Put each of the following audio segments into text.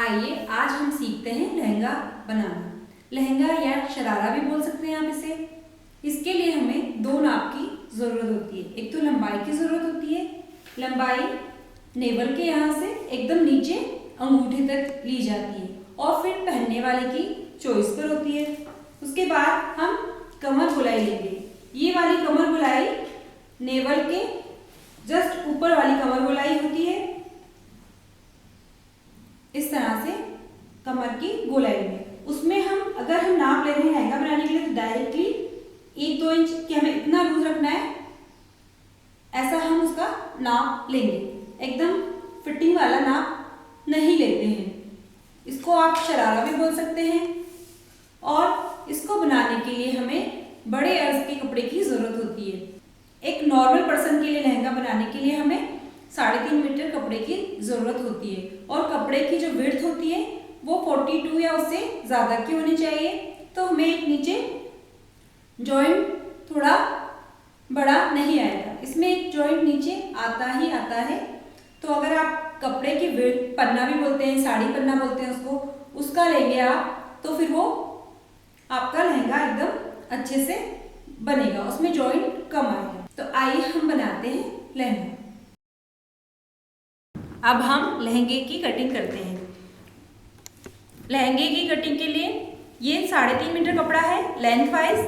आइए आज हम सीखते हैं लहंगा बनाना। लहंगा या शरारा भी बोल सकते हैं आप इसे। इसके लिए हमें दो नाप की ज़रूरत होती है। एक तो लंबाई की ज़रूरत होती है। लंबाई नेवल के यहाँ से एकदम नीचे अंगूठे तक ली जाती है और फिर पहनने वाले की चॉइस पर होती है। उसके बाद हम कमर बुलाई लेंगे। ये वाली कमर बुलाई नेवल के जस्ट ऊपर वाली कमर बुलाई होती है। इस तरह से कमर की गोलाई में उसमें हम अगर हम नाप ले रहे हैं लहंगा बनाने के लिए तो डायरेक्टली 1-2 इंच कि हमें इतना लूज रखना है, ऐसा हम उसका नाप लेंगे। एकदम फिटिंग वाला नाप नहीं लेते हैं। इसको आप शरारा भी बोल सकते हैं। और इसको बनाने के लिए हमें बड़े अर्ज के कपड़े की जरूरत होती है। एक नॉर्मल पर्सन के लिए लहंगा बनाने के लिए हमें 3.5 मीटर कपड़े की जरूरत होती है और कपड़े की जो विड्थ होती है वो 42 या उससे ज्यादा की होनी चाहिए। तो हमें एक नीचे जॉइंट थोड़ा बड़ा नहीं आएगा, इसमें एक जॉइंट नीचे आता ही आता है। तो अगर आप कपड़े की विड्थ, पन्ना भी बोलते हैं, साड़ी पन्ना बोलते हैं उसको, उसका लेंगे आप तो फिर वो आपका लहंगा एकदम अच्छे से बनेगा, उसमें जॉइंट कम आएगा। तो आइए हम बनाते हैं लहंगा। अब हम लहंगे की कटिंग करते हैं। लहंगे की कटिंग के लिए ये 3.5 मीटर कपड़ा है लेंथ वाइज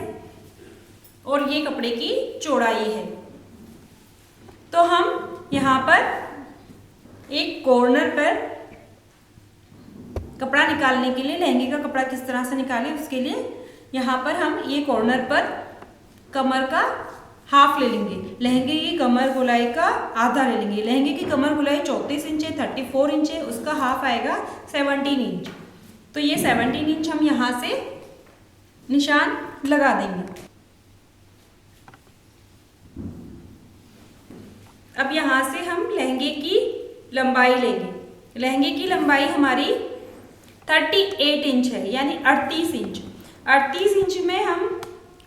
और ये कपड़े की चौड़ाई है। तो हम यहाँ पर एक कॉर्नर पर कपड़ा निकालने के लिए, लहंगे का कपड़ा किस तरह से निकालें उसके लिए यहाँ पर हम ये कॉर्नर पर कमर का हाफ ले लेंगे। लहंगे की कमर गोलाई का आधा ले लेंगे। लहंगे की कमर गोलाई 34 इंच है, 34 इंच है, उसका हाफ आएगा 17 इंच। तो ये 17 इंच हम यहाँ से निशान लगा देंगे। अब यहाँ से हम लहंगे की लंबाई लेंगे। लहंगे की लंबाई हमारी 38 इंच है, यानी 38 इंच। 38 इंच में हम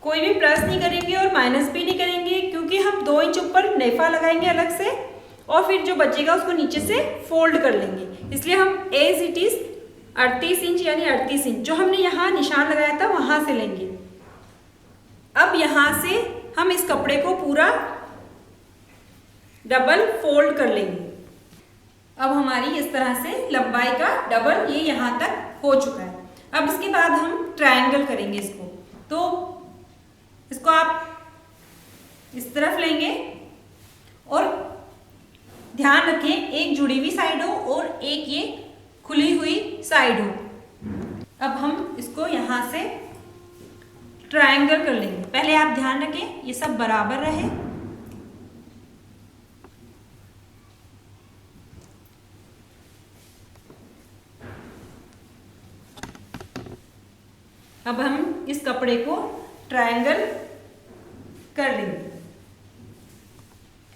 कोई भी प्लस नहीं करेंगे और माइनस भी नहीं करेंगे, क्योंकि हम 2 इंच ऊपर नेफा लगाएंगे अलग से और फिर जो बचेगा उसको नीचे से फोल्ड कर लेंगे। इसलिए हम एज इट इज 38 इंच यानी 38 इंच जो हमने यहाँ निशान लगाया था वहां से लेंगे। अब यहाँ से हम इस कपड़े को पूरा डबल फोल्ड कर लेंगे। अब हमारी इस तरह से लंबाई का डबल ये यहाँ तक हो चुका है। अब इसके बाद हम ट्रायंगल करेंगे इसको। तो इसको आप इस तरफ लेंगे और ध्यान रखें एक जुड़ी हुई साइड हो और एक ये खुली हुई साइड हो। अब हम इसको यहाँ से ट्रायंगल कर लेंगे। पहले आप ध्यान रखें ये सब बराबर रहे। अब हम इस कपड़े को ट्रायंगल कर लेंगे।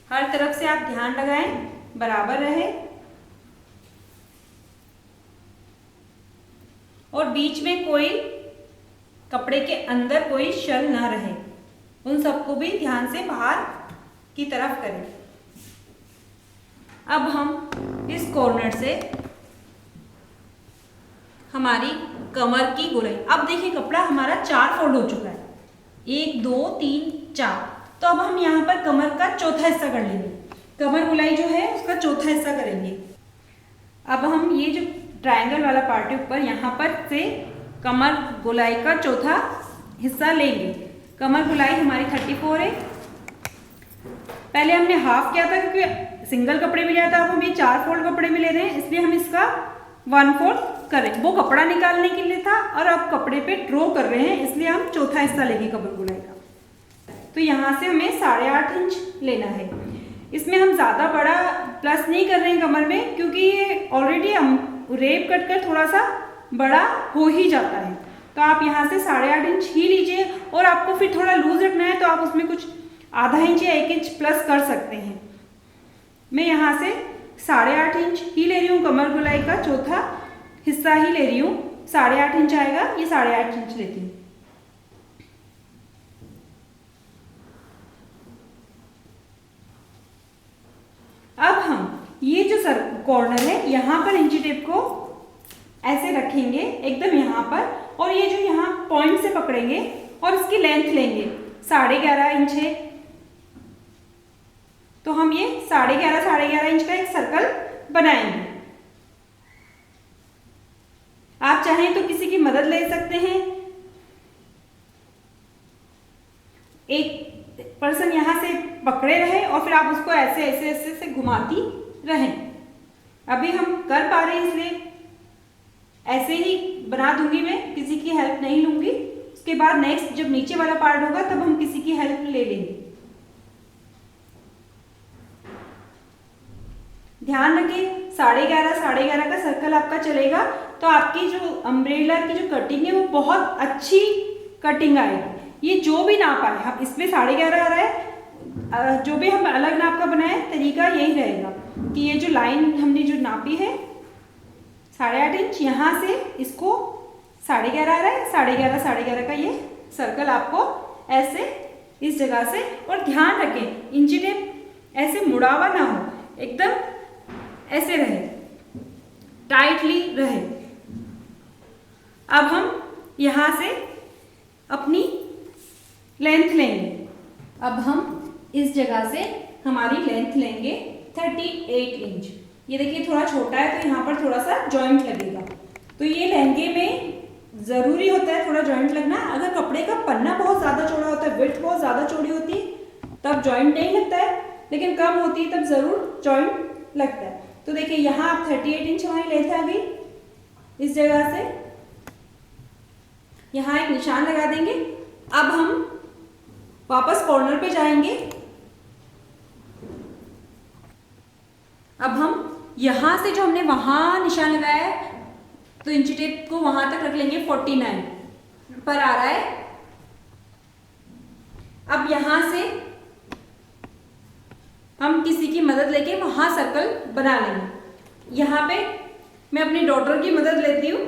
हर तरफ से आप ध्यान लगाएं बराबर रहे और बीच में कोई कपड़े के अंदर कोई शल ना रहे, उन सबको भी ध्यान से बाहर की तरफ करें। अब हम इस कॉर्नर से हमारी कमर की गोलाई, अब देखिए कपड़ा हमारा 4 फोल्ड हो चुका है, 1 2 3 4। तो अब हम यहाँ पर कमर का चौथा हिस्सा कर लेंगे। कमर गोलाई जो है उसका चौथा हिस्सा करेंगे। अब हम ये जो ट्रायंगल वाला पार्ट है ऊपर, यहाँ पर से कमर गोलाई का चौथा हिस्सा लेंगे। कमर गोलाई हमारी 34 है। पहले हमने हाफ किया था क्योंकि सिंगल कपड़े में लिया था, अब हम ये 4 फोल्ड कपड़े में ले रहे हैं, इसलिए हम इसका 1/4 करें। वो कपड़ा निकालने के लिए था और अब कपड़े पे ड्रॉ कर रहे हैं, इसलिए हम चौथा हिस्सा लेंगे कमर गोलाई का। तो यहाँ से हमें 8.5 इंच लेना है। इसमें हम ज़्यादा बड़ा प्लस नहीं कर रहे हैं कमर में, क्योंकि ये ऑलरेडी हम रेप कट कर थोड़ा सा बड़ा हो ही जाता है। तो आप यहाँ से 8.5 इंच ही लीजिए और आपको फिर थोड़ा लूज रखना है तो आप उसमें कुछ आधा इंच या 1 इंच प्लस कर सकते हैं। मैं यहाँ से 8.5 इंच ही ले रही हूँ, कमर गोलाई का चौथा हिस्सा ही ले रही हूँ। 8.5 इंच आएगा, ये 8.5 इंच लेती हूँ। अब हम ये जो कॉर्नर है यहाँ पर इंची टेप को ऐसे रखेंगे एकदम यहाँ पर, और ये जो यहाँ पॉइंट से पकड़ेंगे और इसकी लेंथ लेंगे 11.5 इंच है, तो हम ये 11.5 इंच का एक सर्कल बनाएंगे। आप चाहें तो किसी की मदद ले सकते हैं, एक पर्सन यहां से पकड़े रहे और फिर आप उसको ऐसे ऐसे ऐसे से घुमाती रहें। अभी हम कर पा रहे हैं इसलिए ऐसे ही बना दूंगी, मैं किसी की हेल्प नहीं लूंगी। उसके बाद नेक्स्ट जब नीचे वाला पार्ट होगा तब हम किसी की हेल्प ले लेंगे। ध्यान रखें 11.5 का सर्कल आपका चलेगा तो आपकी जो अम्ब्रेला की जो कटिंग है वो बहुत अच्छी कटिंग आएगी। ये जो भी नाप आए, हम इसमें 11.5 आ रहा है, जो भी हम अलग नाप का बनाए तरीका यही रहेगा कि ये जो लाइन हमने जो नापी है 8.5 इंच, यहाँ से इसको 11.5 आ रहा है, 11.5 का ये सर्कल आपको ऐसे इस जगह से। और ध्यान रखें इंची टेप ऐसे मुड़ा हुआ ना हो, एकदम ऐसे रहे, टाइटली रहे। अब हम यहाँ से अपनी लेंथ लेंगे। अब हम इस जगह से हमारी लेंथ लेंगे 38 इंच। ये देखिए थोड़ा छोटा है तो यहाँ पर थोड़ा सा जॉइंट लगेगा, तो ये लहंगे में ज़रूरी होता है थोड़ा जॉइंट लगना। अगर कपड़े का पन्ना बहुत ज़्यादा चौड़ा होता है, विड्थ बहुत ज़्यादा चौड़ी होती है तब जॉइंट नहीं लगता है, लेकिन कम होती है तब ज़रूर जॉइंट लगता है। तो देखिए यहाँ आप 38 इंच हमारी लेंथ आ गई। इस जगह से यहाँ एक निशान लगा देंगे। अब हम वापस कॉर्नर पे जाएंगे। अब हम यहाँ से जो हमने वहां निशान लगाया है तो इंची टेप को वहां तक रख लेंगे, 49 पर आ रहा है। अब यहां से हम किसी की मदद लेके वहां सर्कल बना लेंगे। यहाँ पे मैं अपनी डॉटर की मदद लेती हूँ,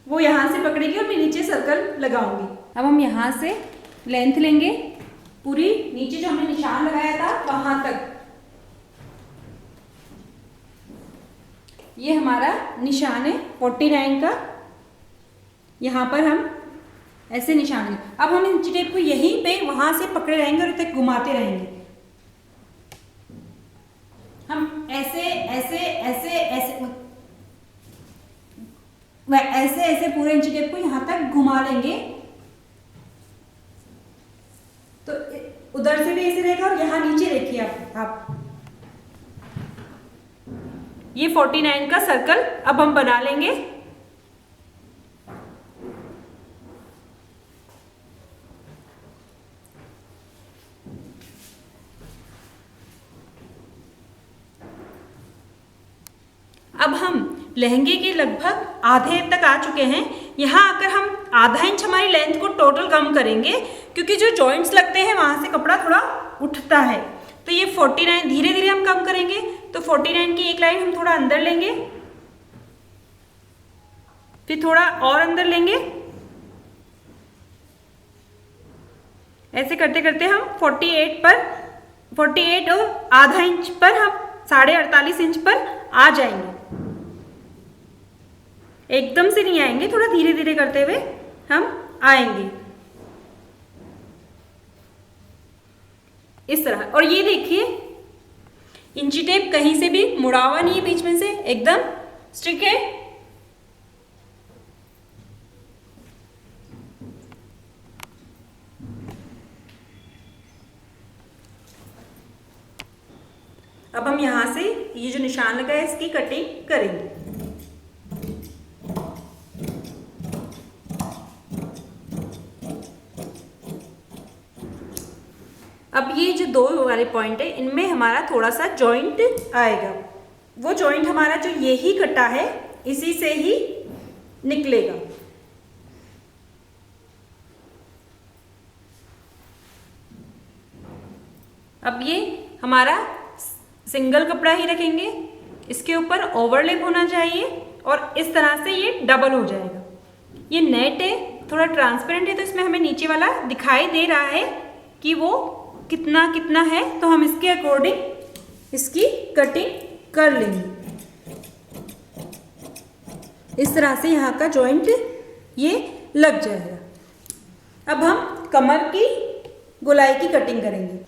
वो यहाँ से पकड़ेगी और मैं नीचे सर्कल लगाऊंगी। अब हम यहाँ से लेंथ लेंगे पूरी, नीचे जो हमने निशान लगाया था वहां तक। ये हमारा निशान है 49 का, यहाँ पर हम ऐसे निशान है। अब हम इंची टेप को यहीं पे वहां से पकड़े रहेंगे और तक घुमाते रहेंगे। हम ऐसे ऐसे ऐसे ऐसे ऐसे ऐसे पूरे इंची टेप को यहाँ तक घुमा लेंगे, तो उधर से भी ऐसे रहेगा। और यहाँ नीचे देखिए आप ये 49 का सर्कल अब हम बना लेंगे। अब हम लहंगे के लगभग आधे तक आ चुके हैं। यहाँ आकर हम आधा इंच हमारी लेंथ को टोटल कम करेंगे, क्योंकि जो जॉइंट्स लगते हैं वहां से कपड़ा थोड़ा उठता है। तो ये 49 धीरे धीरे हम कम करेंगे। तो 49 की एक लाइन हम थोड़ा अंदर लेंगे, फिर थोड़ा और अंदर लेंगे, ऐसे करते करते हम 48 और आधा इंच पर हम 48.5 इंच पर आ जाएंगे। एकदम से नहीं आएंगे, थोड़ा धीरे धीरे करते हुए हम आएंगे इस तरह। और ये देखिए इंची टेप कहीं से भी मुड़ा हुआ नहीं है, बीच में से एकदम स्टिक है। अब हम यहां से ये जो निशान लगा है इसकी कटिंग करेंगे। अब ये जो दो वाले पॉइंट है इनमें हमारा थोड़ा सा जॉइंट आएगा। वो जॉइंट हमारा जो यही कटा है इसी से ही निकलेगा। अब ये हमारा सिंगल कपड़ा ही रखेंगे, इसके ऊपर ओवरलैप होना चाहिए और इस तरह से ये डबल हो जाएगा। ये नेट है, थोड़ा ट्रांसपेरेंट है, तो इसमें हमें नीचे वाला दिखाई दे रहा है कि वो कितना कितना है, तो हम इसके अकॉर्डिंग इसकी कटिंग कर लेंगे। इस तरह से यहाँ का जॉइंट ये लग जाएगा। अब हम कमर की गोलाई की कटिंग करेंगे।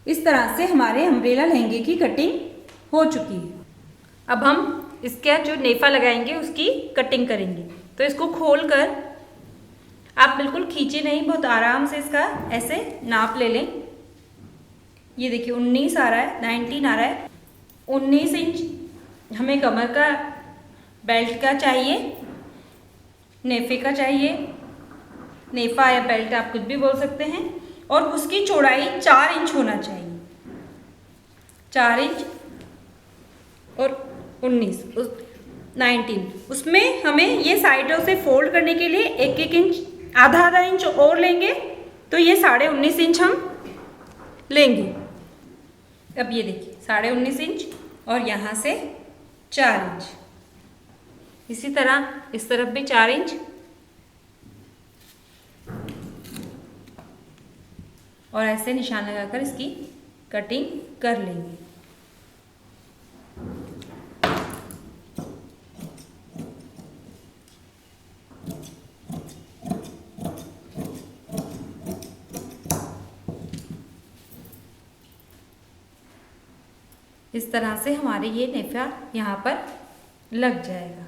इस तरह से हमारे अम्ब्रेला लहंगे की कटिंग हो चुकी है। अब हम इसका जो नेफा लगाएंगे उसकी कटिंग करेंगे। तो इसको खोलकर आप बिल्कुल खींचे नहीं, बहुत आराम से इसका ऐसे नाप ले लें। ये देखिए 19 आ रहा है, 19 आ रहा है। 19 इंच हमें कमर का बेल्ट का चाहिए, नेफे का चाहिए, नेफा या बेल्ट आप कुछ भी बोल सकते हैं। और उसकी चौड़ाई 4 इंच होना चाहिए, 4 इंच और 19 उसमें हमें ये साइडों से फोल्ड करने के लिए 1-1 इंच, आधा इंच और लेंगे तो ये 19.5 इंच हम लेंगे। अब ये देखिए 19.5 इंच और यहाँ से 4 इंच, इसी तरह इस तरफ भी 4 इंच और ऐसे निशान लगाकर इसकी कटिंग कर लेंगे। इस तरह से हमारे ये नेफा यहाँ पर लग जाएगा।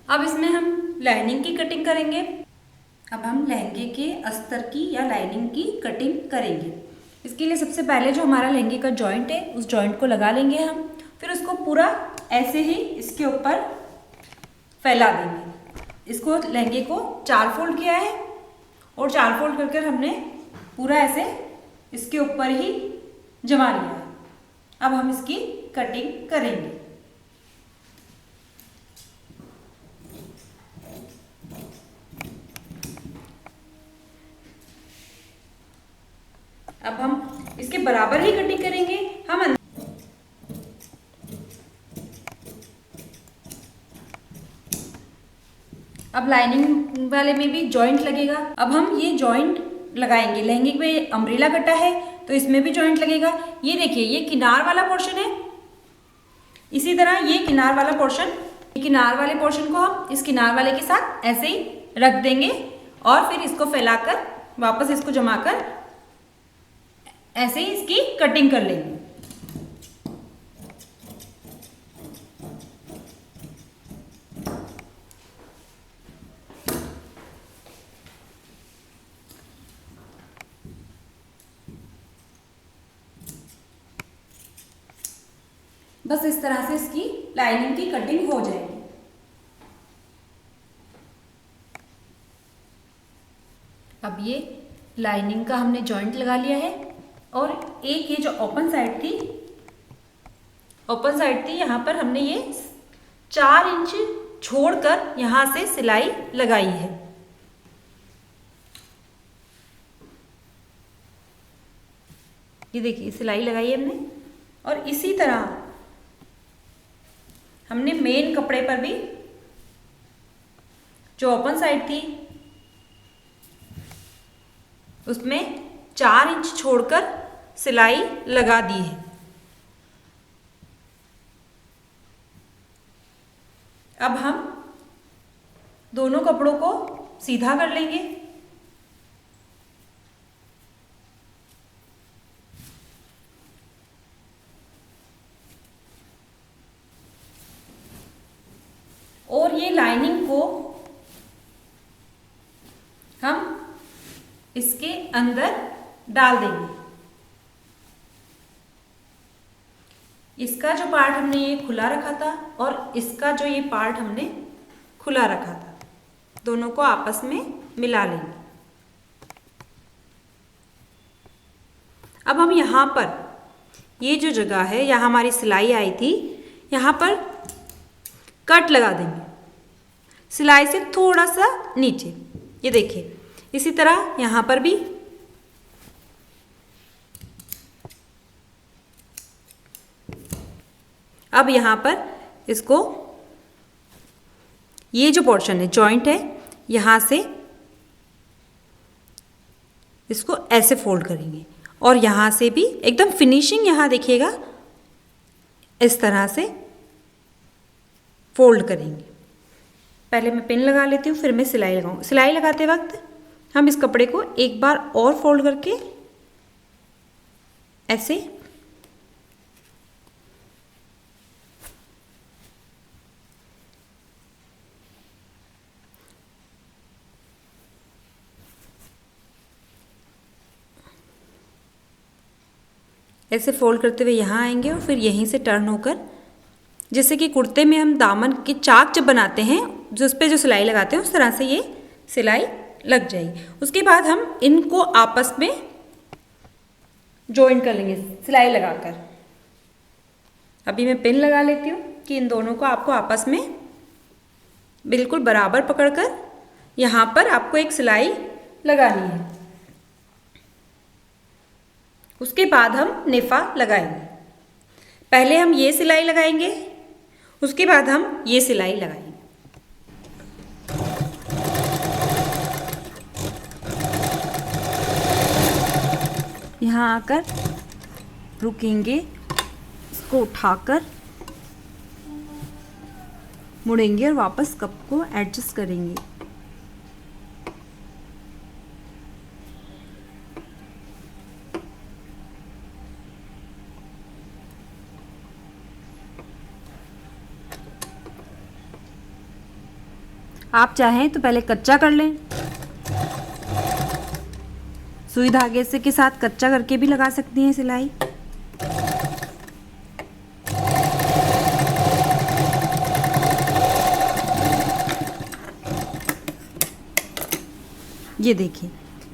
अब इसमें हम लाइनिंग की कटिंग करेंगे। अब हम लहंगे के अस्तर की या लाइनिंग की कटिंग करेंगे। इसके लिए सबसे पहले जो हमारा लहंगे का जॉइंट है उस जॉइंट को लगा लेंगे हम, फिर उसको पूरा ऐसे ही इसके ऊपर फैला देंगे। इसको लहंगे को 4 फोल्ड किया है और 4 फोल्ड करके हमने पूरा ऐसे इसके ऊपर ही जमा लिया है। अब हम इसकी कटिंग करेंगे। अब हम इसके बराबर ही कटिंग करेंगे। हम अब लाइनिंग वाले में भी जॉइंट लगेगा। अब हम ये जॉइंट लगाएंगे। लहंगे पे अम्ब्रेला कटा है तो इसमें भी जॉइंट लगेगा। ये देखिए ये किनार वाला पोर्शन है, इसी तरह ये किनार वाला पोर्शन, किनार वाले पोर्शन को हम इस किनार वाले के साथ ऐसे ही रख देंगे और फिर इसको फैलाकर वापस इसको जमाकर ऐसे ही इसकी कटिंग कर लेंगे। बस इस तरह से इसकी लाइनिंग की कटिंग हो जाएगी। अब ये लाइनिंग का हमने जॉइंट लगा लिया है और एक ये जो ओपन साइड थी यहाँ पर हमने ये 4 इंच छोड़कर यहाँ से सिलाई लगाई है। ये देखिए सिलाई लगाई है हमने। और इसी तरह हमने मेन कपड़े पर भी जो ओपन साइड थी उसमें 4 इंच छोड़कर सिलाई लगा दी है। अब हम दोनों कपड़ों को सीधा कर लेंगे। और ये लाइनिंग को हम इसके अंदर डाल देंगे। इसका जो पार्ट हमने ये खुला रखा था और इसका जो ये पार्ट हमने खुला रखा था, दोनों को आपस में मिला लेंगे। अब हम यहाँ पर ये जो जगह है, यहाँ हमारी सिलाई आई थी, यहाँ पर कट लगा देंगे सिलाई से थोड़ा सा नीचे। ये देखिए इसी तरह यहाँ पर भी अब यहाँ पर इसको ये जो पोर्शन है जॉइंट है, यहाँ से इसको ऐसे फोल्ड करेंगे और यहाँ से भी एकदम फिनिशिंग, यहाँ देखिएगा इस तरह से फोल्ड करेंगे। पहले मैं पिन लगा लेती हूँ, फिर मैं सिलाई लगाऊँ। सिलाई लगाते वक्त हम इस कपड़े को एक बार और फोल्ड करके ऐसे ऐसे फोल्ड करते हुए यहाँ आएंगे और फिर यहीं से टर्न होकर, जैसे कि कुर्ते में हम दामन की चाक जब बनाते हैं जिस पे जो सिलाई लगाते हैं उस तरह से ये सिलाई लग जाएगी। उसके बाद हम इनको आपस में जॉइन कर लेंगे सिलाई लगाकर। अभी मैं पिन लगा लेती हूँ कि इन दोनों को आपको आपस में बिल्कुल बराबर पकड़कर यहाँ पर आपको एक सिलाई लगानी है। उसके बाद हम नेफा लगाएंगे। पहले हम ये सिलाई लगाएंगे, उसके बाद हम ये सिलाई लगाएंगे। यहाँ आकर रुकेंगे, इसको उठाकर मुड़ेंगे और वापस कप को एडजस्ट करेंगे। आप चाहें तो पहले कच्चा कर लें, सुई धागे से के साथ कच्चा करके भी लगा सकती हैं सिलाई। ये देखिए,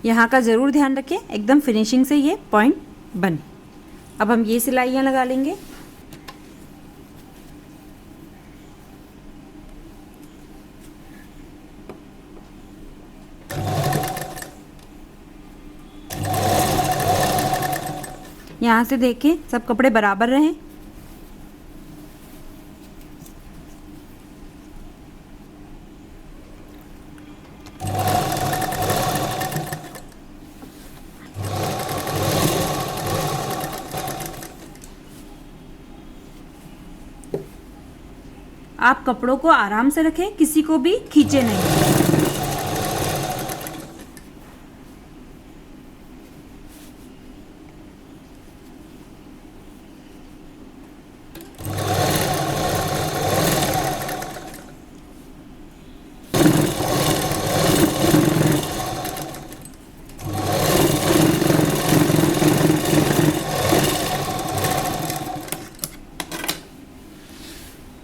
यहाँ का ज़रूर ध्यान रखें एकदम फिनिशिंग से ये पॉइंट बने। अब हम ये सिलाइयाँ लगा लेंगे। यहाँ से देखें सब कपड़े बराबर रहें। आप कपड़ों को आराम से रखें, किसी को भी खींचे नहीं।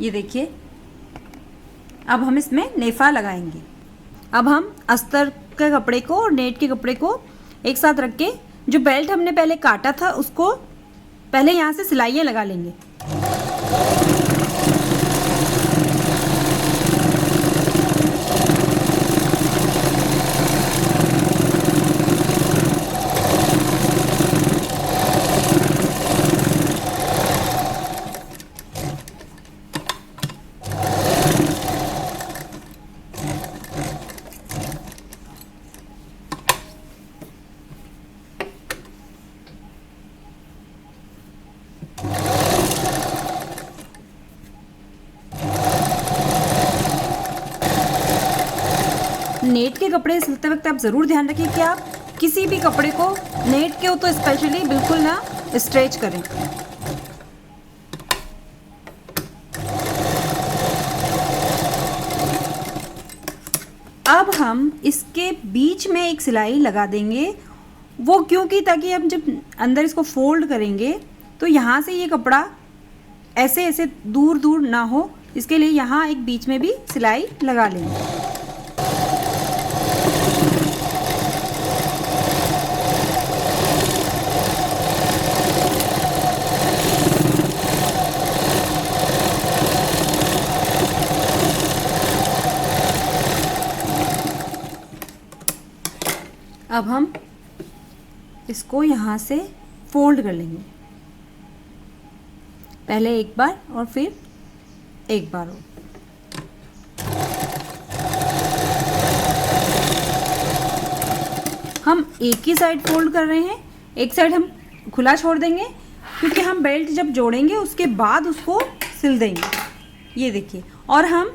ये देखिए, अब हम इसमें नेफा लगाएंगे। अब हम अस्तर के कपड़े को और नेट के कपड़े को एक साथ रख के जो बेल्ट हमने पहले काटा था उसको पहले यहाँ से सिलाइयाँ लगा लेंगे। नेट के कपड़े सिलते वक्त आप ज़रूर ध्यान रखिए कि आप किसी भी कपड़े को, नेट के हो तो स्पेशली, बिल्कुल ना स्ट्रेच करें। अब हम इसके बीच में एक सिलाई लगा देंगे। वो क्योंकि ताकि हम जब अंदर इसको फोल्ड करेंगे तो यहाँ से ये कपड़ा ऐसे ऐसे दूर दूर ना हो, इसके लिए यहाँ एक बीच में भी सिलाई लगा लेंगे। अब हम इसको यहाँ से फोल्ड कर लेंगे, पहले एक बार और फिर एक बार और। हम एक ही साइड फोल्ड कर रहे हैं, एक साइड हम खुला छोड़ देंगे, क्योंकि हम बेल्ट जब जोड़ेंगे उसके बाद उसको सिल देंगे। ये देखिए, और हम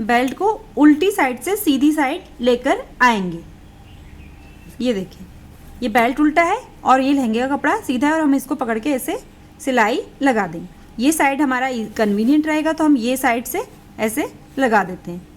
बेल्ट को उल्टी साइड से सीधी साइड लेकर आएंगे। ये देखिए, ये बेल्ट उल्टा है और ये लहंगे का कपड़ा सीधा है, और हम इसको पकड़ के ऐसे सिलाई लगा देंगे। ये साइड हमारा कन्वीनियंट रहेगा तो हम ये साइड से ऐसे लगा देते हैं।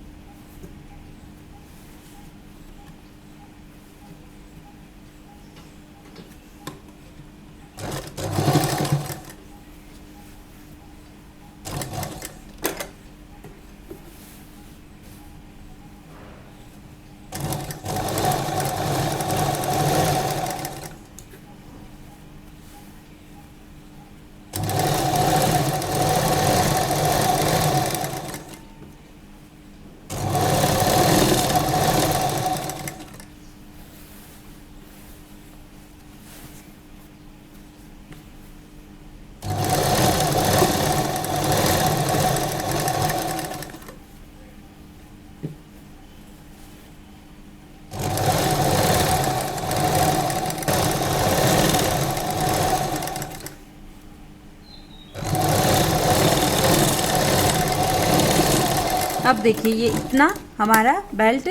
अब देखिए, ये इतना हमारा बेल्ट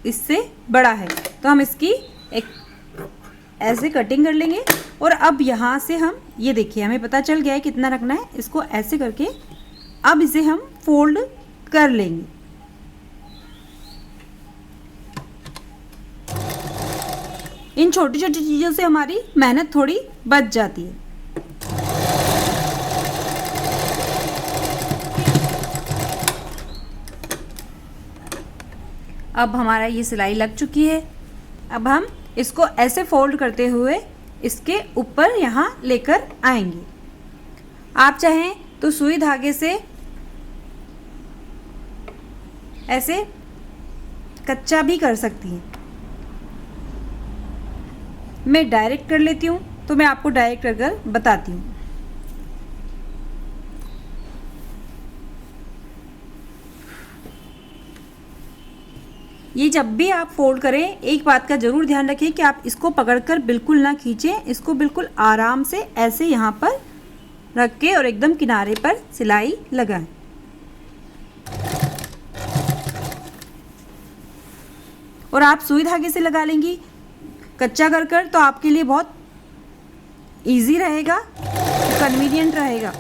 इससे बड़ा है, तो हम इसकी एक ऐसे कटिंग कर लेंगे। और अब यहाँ से हम, ये देखिए हमें पता चल गया है कितना रखना है, इसको ऐसे करके अब इसे हम फोल्ड कर लेंगे। इन छोटी छोटी चीज़ों से हमारी मेहनत थोड़ी बच जाती है। अब हमारा ये सिलाई लग चुकी है। अब हम इसको ऐसे फोल्ड करते हुए इसके ऊपर यहाँ लेकर आएंगे। आप चाहें तो सुई धागे से ऐसे कच्चा भी कर सकती हैं। मैं डायरेक्ट कर लेती हूँ, तो मैं आपको डायरेक्ट कर बताती हूँ। ये जब भी आप फोल्ड करें, एक बात का ज़रूर ध्यान रखें कि आप इसको पकड़कर बिल्कुल ना खींचें, इसको बिल्कुल आराम से ऐसे यहाँ पर रख के और एकदम किनारे पर सिलाई लगाएं। और आप सुई धागे से लगा लेंगी कच्चा कर तो आपके लिए बहुत इजी रहेगा, कन्वीनियंट रहेगा।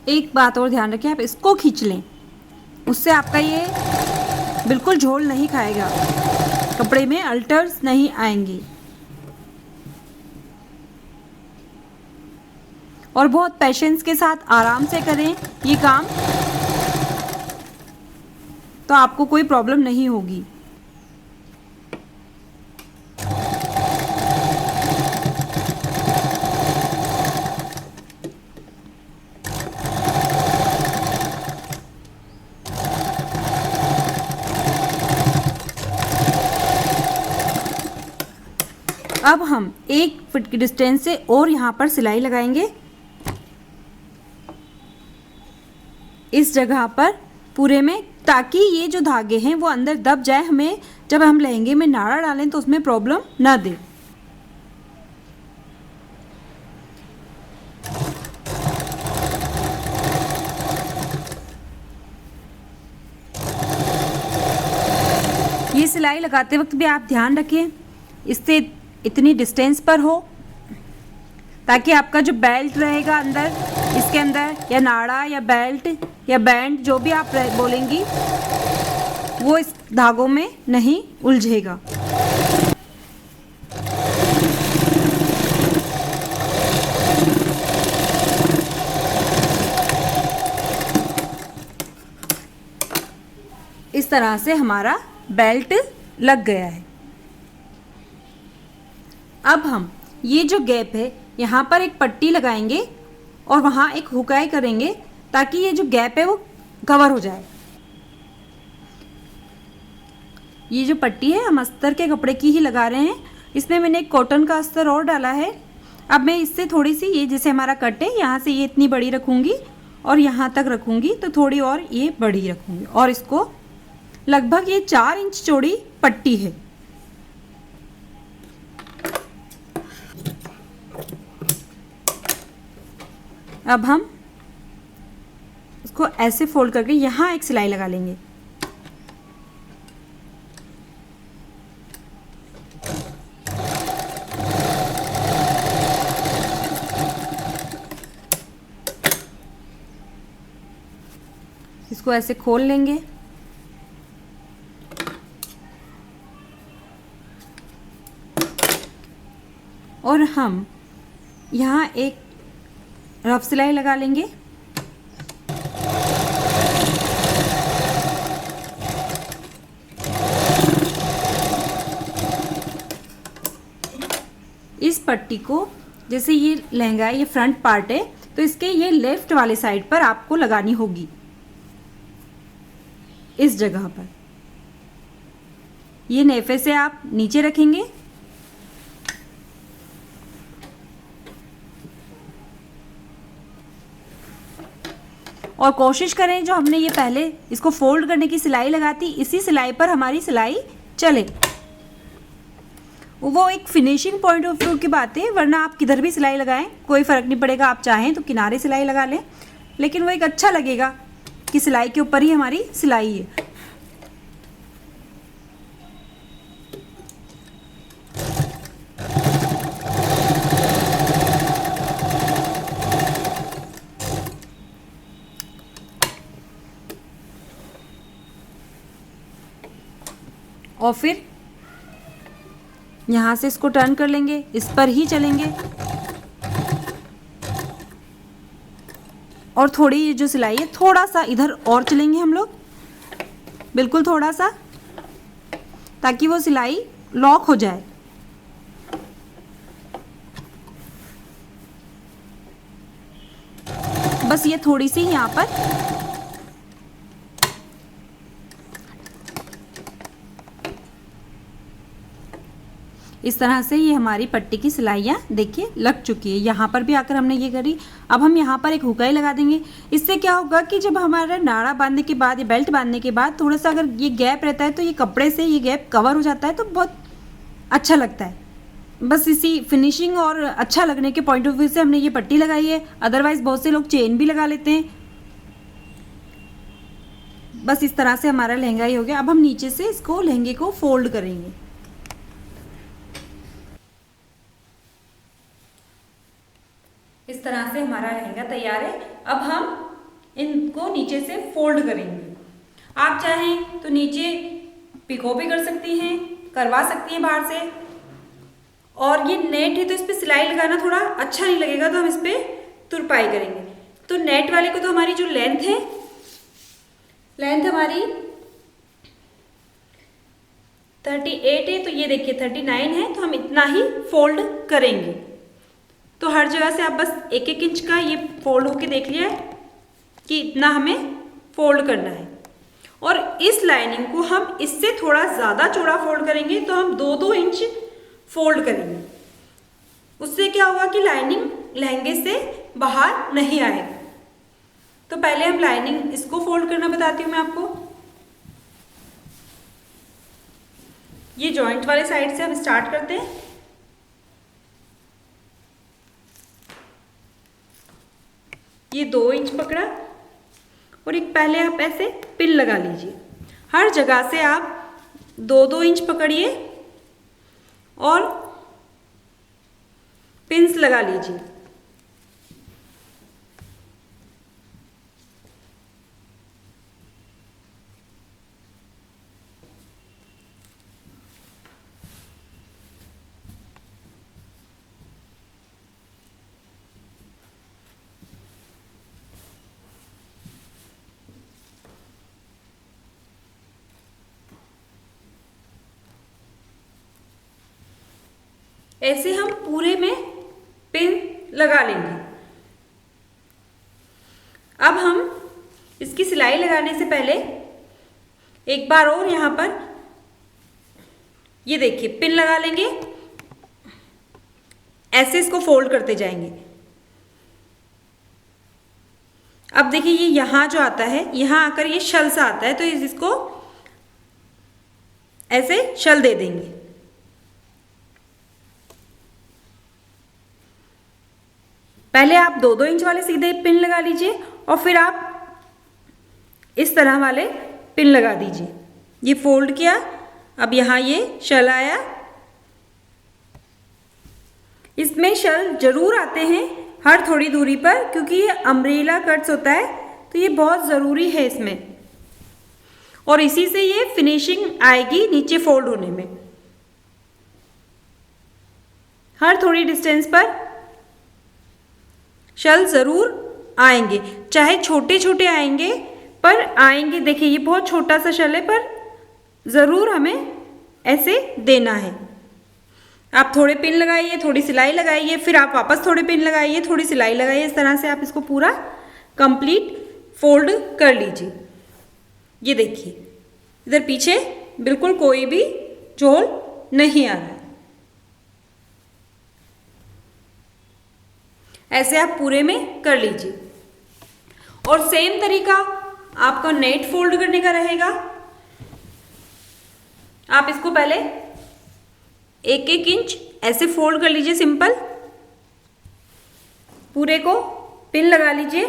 एक बात और ध्यान रखें, आप इसको खींच लें, उससे आपका ये बिल्कुल झोल नहीं खाएगा, कपड़े में अल्टर्स नहीं आएंगी। और बहुत पेशेंस के साथ आराम से करें ये काम, तो आपको कोई प्रॉब्लम नहीं होगी। अब हम 1 फीट की डिस्टेंस से और यहाँ पर सिलाई लगाएंगे, इस जगह पर पूरे में, ताकि ये जो धागे हैं वो अंदर दब जाए, हमें जब हम लहंगे में नाड़ा डालें तो उसमें प्रॉब्लम ना दे। ये सिलाई लगाते वक्त भी आप ध्यान रखें इससे इतनी डिस्टेंस पर हो, ताकि आपका जो बेल्ट रहेगा अंदर, इसके अंदर या नाड़ा या बेल्ट या बैंड जो भी आप बोलेंगी, वो इस धागों में नहीं उलझेगा। इस तरह से हमारा बेल्ट लग गया है। अब हम ये जो गैप है यहाँ पर एक पट्टी लगाएंगे और वहाँ एक हुकाई करेंगे ताकि ये जो गैप है वो कवर हो जाए। ये जो पट्टी है हम अस्तर के कपड़े की ही लगा रहे हैं। इसमें मैंने एक कॉटन का अस्तर और डाला है। अब मैं इससे थोड़ी सी, ये जैसे हमारा कट है यहाँ से ये इतनी बड़ी रखूँगी और यहाँ तक रखूँगी, तो थोड़ी और ये बड़ी रखूँगी और इसको लगभग ये 4 इंच चौड़ी पट्टी है। अब हम इसको ऐसे फोल्ड करके यहाँ एक सिलाई लगा लेंगे। इसको ऐसे खोल लेंगे और हम यहाँ एक रफ सिलाई लगा लेंगे। इस पट्टी को, जैसे ये लहंगा ये फ्रंट पार्ट है तो इसके ये लेफ्ट वाले साइड पर आपको लगानी होगी, इस जगह पर। ये नेफे से आप नीचे रखेंगे और कोशिश करें जो हमने ये पहले इसको फोल्ड करने की सिलाई लगाती, इसी सिलाई पर हमारी सिलाई चले। वो एक फिनिशिंग पॉइंट ऑफ व्यू की बात है, वरना आप किधर भी सिलाई लगाएं कोई फ़र्क नहीं पड़ेगा। आप चाहें तो किनारे सिलाई लगा लें, लेकिन वो एक अच्छा लगेगा कि सिलाई के ऊपर ही हमारी सिलाई है। और फिर यहाँ से इसको टर्न कर लेंगे, इस पर ही चलेंगे और थोड़ी ये जो सिलाई है थोड़ा सा इधर और चलेंगे हम लोग, बिल्कुल थोड़ा सा, ताकि वो सिलाई लॉक हो जाए। बस ये थोड़ी सी यहाँ पर इस तरह से ये हमारी पट्टी की सिलाइयाँ देखिए लग चुकी है। यहाँ पर भी आकर हमने ये करी। अब हम यहाँ पर एक हुकाई लगा देंगे। इससे क्या होगा कि जब हमारा नाड़ा बांधने के बाद या बेल्ट बांधने के बाद थोड़ा सा अगर ये गैप रहता है तो ये कपड़े से ये गैप कवर हो जाता है, तो बहुत अच्छा लगता है। बस इसी फिनिशिंग और अच्छा लगने के पॉइंट ऑफ व्यू से हमने ये पट्टी लगाई है। अदरवाइज़ बहुत से लोग चेन भी लगा लेते हैं। बस इस तरह से हमारा लहंगा ही हो गया। अब हम नीचे से इसको लहंगे को फोल्ड करेंगे। इस तरह से हमारा लहंगा तैयार है। अब हम इनको नीचे से फोल्ड करेंगे। आप चाहें तो नीचे पिको भी कर सकती हैं, करवा सकती हैं बाहर से। और ये नेट है तो इस पर सिलाई लगाना थोड़ा अच्छा नहीं लगेगा, तो हम इस पर तुरपाई करेंगे। तो नेट वाले को तो हमारी जो लेंथ है, लेंथ हमारी 38 है, तो ये देखिए 39 है, तो हम इतना ही फोल्ड करेंगे। तो हर जगह से आप बस 1-1 इंच का ये फोल्ड होके देख लिया कि इतना हमें फोल्ड करना है। और इस लाइनिंग को हम इससे थोड़ा ज़्यादा चौड़ा फोल्ड करेंगे, तो हम 2-2 इंच फोल्ड करेंगे। उससे क्या होगा कि लाइनिंग लहंगे से बाहर नहीं आएगी। तो पहले हम लाइनिंग इसको फोल्ड करना बताती हूँ मैं आपको। ये जॉइंट वाले साइड से हम स्टार्ट करते हैं। ये 2 इंच पकड़ा और एक पहले आप ऐसे पिन लगा लीजिए। हर जगह से आप 2-2 इंच पकड़िए और पिन्स लगा लीजिए। ऐसे हम पूरे में पिन लगा लेंगे। अब हम इसकी सिलाई लगाने से पहले एक बार और यहाँ पर ये देखिए पिन लगा लेंगे, ऐसे इसको फोल्ड करते जाएंगे। अब देखिए ये यहाँ जो आता है, यहाँ आकर ये शल सा आता है, तो इसको ऐसे शल दे देंगे। पहले आप 2-2 इंच वाले सीधे पिन लगा लीजिए और फिर आप इस तरह वाले पिन लगा दीजिए। ये फोल्ड किया, अब यहाँ ये शल आया। इसमें शल जरूर आते हैं हर थोड़ी दूरी पर, क्योंकि ये अम्ब्रेला कट्स होता है तो ये बहुत ज़रूरी है इसमें, और इसी से ये फिनिशिंग आएगी नीचे फोल्ड होने में। हर थोड़ी डिस्टेंस पर शल ज़रूर आएंगे, चाहे छोटे छोटे आएंगे पर आएंगे। देखिए ये बहुत छोटा सा शल है पर ज़रूर हमें ऐसे देना है। आप थोड़े पिन लगाइए, थोड़ी सिलाई लगाइए, फिर आप वापस थोड़े पिन लगाइए, थोड़ी सिलाई लगाइए। इस तरह से आप इसको पूरा कंप्लीट फोल्ड कर लीजिए। ये देखिए इधर पीछे बिल्कुल कोई भी झोल नहीं आ रहा है। ऐसे आप पूरे में कर लीजिए। और सेम तरीका आपका नेट फोल्ड करने का रहेगा। आप इसको पहले 1-1 इंच ऐसे फोल्ड कर लीजिए सिंपल, पूरे को पिन लगा लीजिए।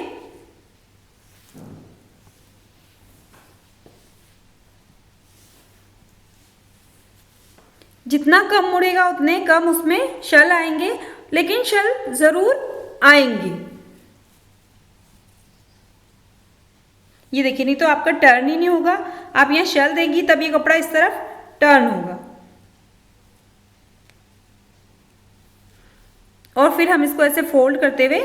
जितना कम मुड़ेगा उतने कम उसमें शल आएंगे, लेकिन शल जरूर आएंगे। ये देखिए, नहीं तो आपका टर्न ही नहीं होगा। आप यहाँ शल देंगी तब ये कपड़ा इस तरफ टर्न होगा। और फिर हम इसको ऐसे फोल्ड करते हुए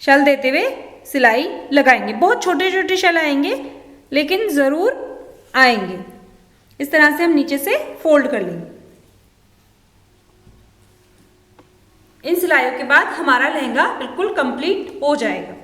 शल देते हुए सिलाई लगाएंगे। बहुत छोटे छोटे शल आएंगे लेकिन ज़रूर आएंगे। इस तरह से हम नीचे से फोल्ड कर लेंगे। इन सिलाइयों के बाद हमारा लहंगा बिल्कुल कंप्लीट हो जाएगा।